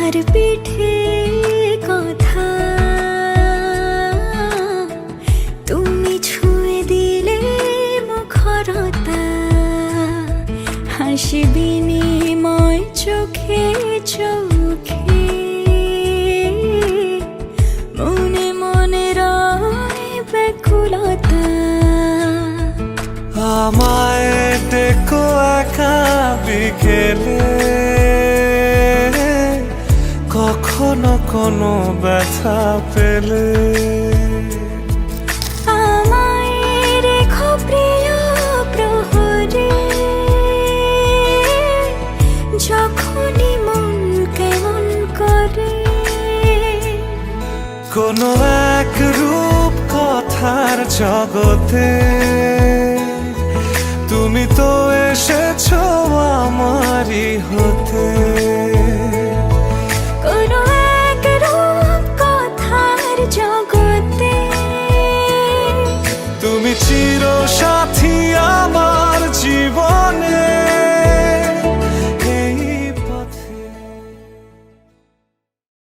তোমার পিঠে কথা, তুমি ছুঁয়ে দিলে মুখরতা, হাসি বিনিময় চোখে চোখে, মনে মনে রয় ব্যাকুলতা। আমায় ডেকো একা বিকেলে, কখনো কোনো ব্যথা পেলে। আমায় রেখো প্রিয় প্রহরে, যখনই মন কেমন করে। কোনো এক রূপ কথার জগতে তুমি তো এসেছো আমারই হতে।